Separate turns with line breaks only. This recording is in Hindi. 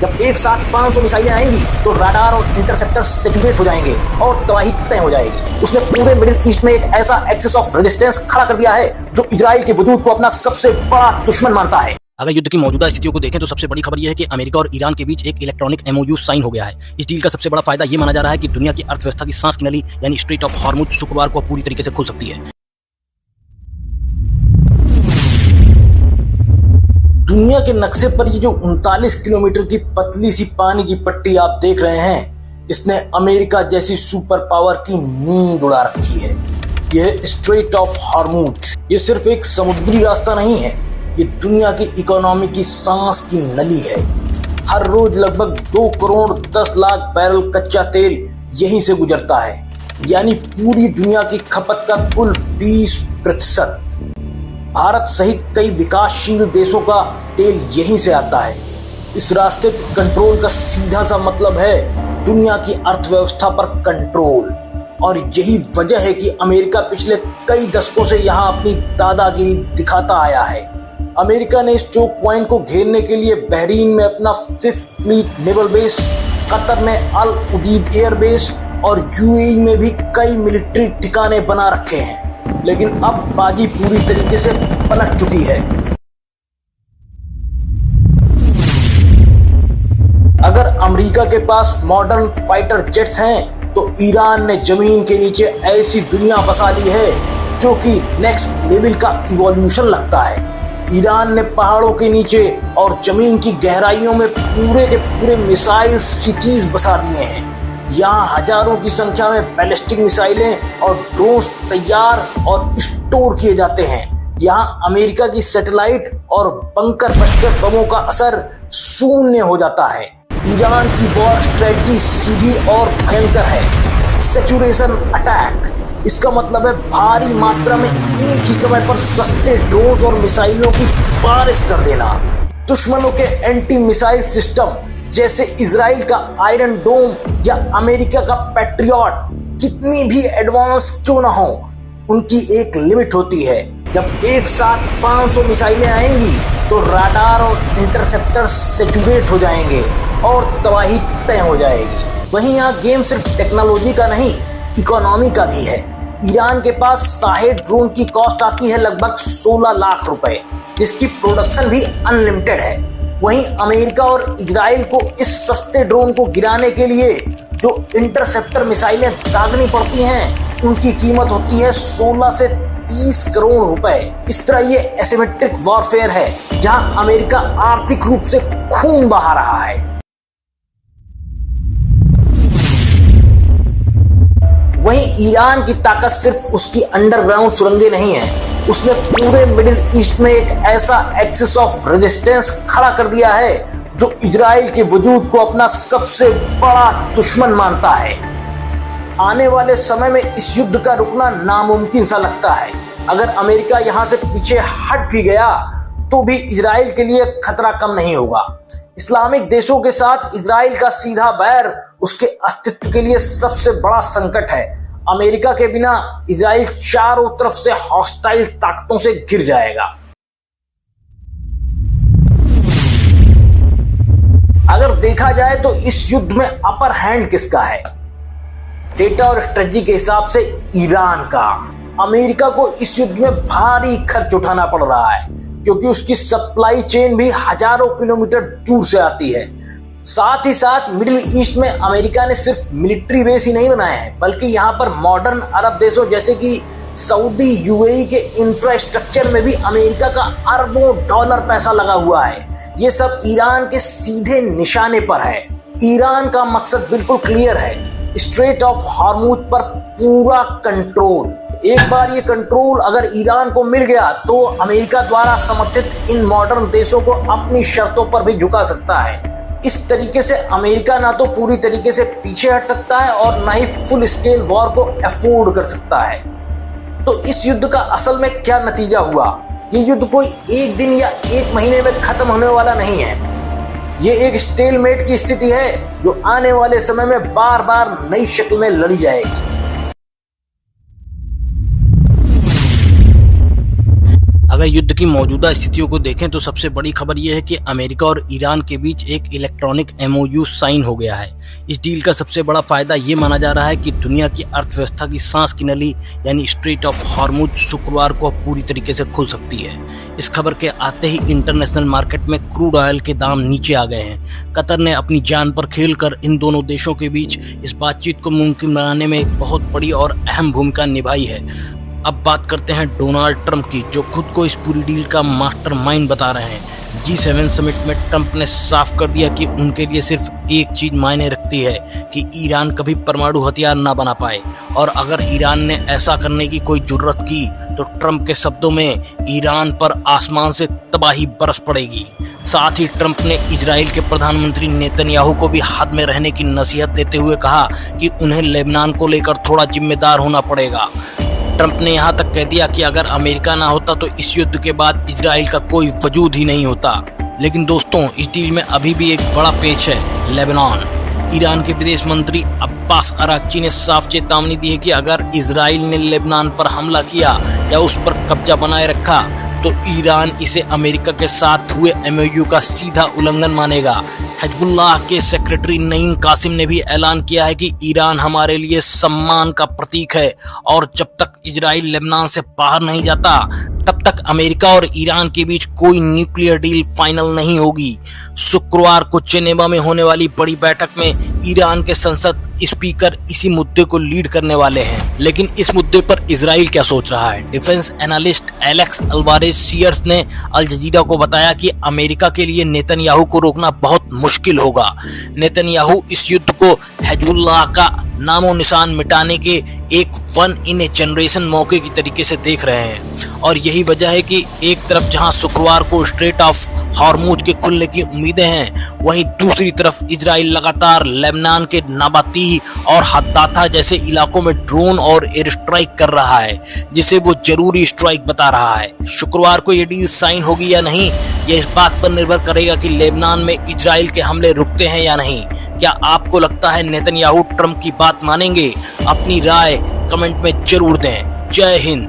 जब एक साथ 500 मिसाइलें आएंगी तो राडार और इंटरसेप्टर सैचुरेट हो जाएंगे और तबाही तय हो जाएगी। उसने पूरे मिडिल ईस्ट में एक ऐसा एक्सिस ऑफ रेजिस्टेंस खड़ा कर दिया है जो इजराइल के वजूद को अपना सबसे बड़ा दुश्मन मानता है। अगर युद्ध की मौजूदा स्थितियों को देखें तो सबसे बड़ी खबर यह है कि अमेरिका और ईरान के बीच एक इलेक्ट्रॉनिक एमओयू साइन हो गया है। इस डील का सबसे बड़ा फायदा यह माना जा रहा है कि दुनिया की अर्थव्यवस्था की सांस की नली यानी स्ट्रेट ऑफ हॉर्मुज शुक्रवार को पूरी तरीके से खुल सकती है। दुनिया के नक्शे पर ये जो 39 किलोमीटर की पतली सी पानी की पट्टी आप देख रहे हैं, इसने अमेरिका जैसी सुपर पावर की नींद उड़ा रखी है। यह स्ट्रेट ऑफ हॉर्मुज ये सिर्फ एक समुद्री रास्ता नहीं है, ये दुनिया की इकोनॉमी की सांस की नली है। हर रोज लगभग 2 करोड़ 10 लाख बैरल कच्चा तेल यहीं से गुजरता है, यानी पूरी दुनिया की खपत का कुल 20%। भारत सहित कई विकासशील देशों का तेल यहीं से आता है। इस रास्ते पर कंट्रोल का सीधा सा मतलब है दुनिया की अर्थव्यवस्था पर कंट्रोल, और यही वजह है कि अमेरिका पिछले कई दशकों से यहाँ अपनी दादागिरी दिखाता आया है। अमेरिका ने इस चोक पॉइंट को घेरने के लिए बहरीन में अपना 5th fleet naval base, Qatar में अल उदीद एयर बेस और यूएई में भी कई मिलिट्री ठिकाने बना रखे हैं। लेकिन अब बाजी पूरी तरीके से पलट चुकी है। अगर अमेरिका के पास मॉडर्न फाइटर जेट्स हैं, तो ईरान ने जमीन के नीचे ऐसी दुनिया बसा ली है जो कि नेक्स्ट लेवल का इवोल्यूशन लगता है। ईरान ने पहाड़ों के नीचे और जमीन की गहराइयों में पूरे के पूरे मिसाइल सिटीज बसा दिए हैं। यहाँ हजारों की संख्या में बैलिस्टिक मिसाइलें और ड्रोन्स तैयार और स्टोर किए जाते हैं। यहाँ अमेरिका की सैटेलाइट और बंकर बस्टर बमों का असर शून्य हो जाता है। ईरान की वॉर स्ट्रेटजी सीधी और भयंकर है, सैचुरेशन अटैक। इसका मतलब है भारी मात्रा में एक ही समय पर सस्ते ड्रोन्स और मिसाइलों की बारिश कर देना। दुश्मनों के एंटी मिसाइल सिस्टम जैसे इजराइल का आयरन डोम या अमेरिका का पैट्रियट कितनी भी एडवांस क्यों ना हो, उनकी एक लिमिट होती है। जब एक साथ 500 मिसाइलें आएंगी तो राडार और इंटरसेप्टर सैचुरेट हो जाएंगे और तबाही तय हो जाएगी। वहीं यहाँ गेम सिर्फ टेक्नोलॉजी का नहीं, इकोनॉमी का भी है। ईरान के पास शाहेद ड्रोन की कॉस्ट आती है लगभग 16 लाख रुपए, जिसकी प्रोडक्शन भी अनलिमिटेड है। वहीं अमेरिका और इजराइल को इस सस्ते ड्रोन को गिराने के लिए जो इंटरसेप्टर मिसाइलें दागनी पड़ती हैं, उनकी कीमत होती है 16 से 30 करोड़ रुपए। इस तरह ये एसिमेट्रिक वॉरफेयर है जहां अमेरिका आर्थिक रूप से खून बहा रहा है। वहीं ईरान की ताकत सिर्फ उसकी अंडरग्राउंड सुरंगें नहीं है, उसने पूरे मिडिल ईस्ट में एक ऐसा एक्सिस ऑफ रेजिस्टेंस खड़ा कर दिया है जो इजराइल के वजूद को अपना सबसे बड़ा दुश्मन मानता है। आने वाले समय में इस युद्ध का रुकना नामुमकिन सा लगता है। अगर अमेरिका यहां से पीछे हट भी गया तो भी इजराइल के लिए खतरा कम नहीं होगा। इस्लामिक देशों के साथ इजराइल का सीधा बैर उसके अस्तित्व के लिए सबसे बड़ा संकट है। अमेरिका के बिना इजराइल चारों तरफ से हॉस्टाइल ताकतों से घिर जाएगा। अगर देखा जाए तो इस युद्ध में अपर हैंड किसका है? डेटा और स्ट्रेटजी के हिसाब से ईरान का। अमेरिका को इस युद्ध में भारी खर्च उठाना पड़ रहा है क्योंकि उसकी सप्लाई चेन भी हजारों किलोमीटर दूर से आती है। साथ ही साथ मिडिल ईस्ट में अमेरिका ने सिर्फ मिलिट्री बेस ही नहीं बनाए हैं, बल्कि यहाँ पर मॉडर्न अरब देशों जैसे कि सऊदी, यूएई के इंफ्रास्ट्रक्चर में भी अमेरिका का अरबों डॉलर पैसा लगा हुआ है। ये सब ईरान के सीधे निशाने पर है। ईरान का मकसद बिल्कुल क्लियर है, स्ट्रेट ऑफ हॉर्मुज पर पूरा कंट्रोल। एक बार ये कंट्रोल अगर ईरान को मिल गया तो अमेरिका द्वारा समर्थित इन मॉडर्न देशों को अपनी शर्तों पर भी झुका सकता है। इस तरीके से अमेरिका ना तो पूरी तरीके से पीछे हट सकता है और ना ही फुल स्केल वॉर को अफोर्ड कर सकता है। तो इस युद्ध का असल में क्या नतीजा हुआ? ये युद्ध कोई एक दिन या एक महीने में खत्म होने वाला नहीं है। ये एक स्टेलमेट की स्थिति है जो आने वाले समय में बार बार नई शक्ल में लड़ी जाएगी। अगर युद्ध की मौजूदा स्थितियों को देखें तो सबसे बड़ी खबर यह है कि अमेरिका और ईरान के बीच एक इलेक्ट्रॉनिक MOU साइन हो गया है। इस डील का सबसे बड़ा फायदा ये माना जा रहा है कि दुनिया की अर्थव्यवस्था की सांस की नली यानी स्ट्रेट ऑफ हॉर्मुज शुक्रवार को पूरी तरीके से खुल सकती है। इस खबर के आते ही इंटरनेशनल मार्केट में क्रूड ऑयल के दाम नीचे आ गए हैं। कतर ने अपनी जान पर खेलकर इन दोनों देशों के बीच इस बातचीत को मुमकिन बनाने में एक बहुत बड़ी और अहम भूमिका निभाई है। अब बात करते हैं डोनाल्ड ट्रंप की, जो खुद को इस पूरी डील का मास्टरमाइंड बता रहे हैं। G7 समिट में ट्रंप ने साफ कर दिया कि उनके लिए सिर्फ एक चीज मायने रखती है कि ईरान कभी परमाणु हथियार ना बना पाए, और अगर ईरान ने ऐसा करने की कोई जुर्रत की तो ट्रंप के शब्दों में ईरान पर आसमान से तबाही बरस पड़ेगी। साथ ही ट्रंप ने इजराइल के प्रधानमंत्री नेतन्याहू को भी हाथ में रहने की नसीहत देते हुए कहा कि उन्हें लेबनान को लेकर थोड़ा जिम्मेदार होना पड़ेगा। ट्रंप ने यहां तक कह दिया कि अगर अमेरिका ना होता तो इस युद्ध के बाद इजराइल का कोई वजूद ही नहीं होता। लेकिन दोस्तों, इस डील में अभी भी एक बड़ा पेच है, लेबनान। ईरान के विदेश मंत्री अब्बास अराक्ची ने साफ चेतावनी दी है कि अगर इजराइल ने लेबनान पर हमला किया या उस पर कब्जा बनाए रखा तो ईरान इसे अमेरिका के साथ हुए MOU का सीधा उल्लंघन मानेगा। हिजबुल्लाह के सेक्रेटरी नईम कासिम ने भी ऐलान किया है कि ईरान हमारे लिए सम्मान का प्रतीक है और जब तक इजराइल लेबनान से बाहर नहीं जाता तब तक अमेरिका और ईरान के बीच कोई न्यूक्लियर डील फाइनल नहीं होगी। शुक्रवार को जेनेवा में होने वाली बड़ी बैठक में ईरान के संसद स्पीकर इसी मुद्दे को लीड करने वाले हैं। लेकिन इस मुद्दे पर इजराइल क्या सोच रहा है? Defence analyst Alex Alvarez Sears ने अल जजीरा को बताया कि अमेरिका के लिए नेतन्याहू को रोकना बहुत मुश्किल होगा। नेतन्याहू इस युद्ध को हिजबुल्लाह का नामो निशान मिटाने के एक वन इन ए जनरेशन मौके की तरीके से देख रहे हैं, और यही वजह है कि एक तरफ जहां शुक्रवार को स्ट्रेट ऑफ हॉर्मुज के खुलने की उम्मीदें हैं, वहीं दूसरी तरफ इजराइल लगातार लेबनान के नाबातीह और हद्दाता जैसे इलाकों में ड्रोन और एयर स्ट्राइक कर रहा है, जिसे वो जरूरी स्ट्राइक बता रहा है। शुक्रवार को ये डील साइन होगी या नहीं, यह इस बात पर निर्भर करेगा कि लेबनान में इजराइल के हमले रुकते हैं या नहीं। क्या आपको लगता है नेतन्याहू ट्रंप की बात मानेंगे? अपनी राय कमेंट में जरूर दें। जय हिंद।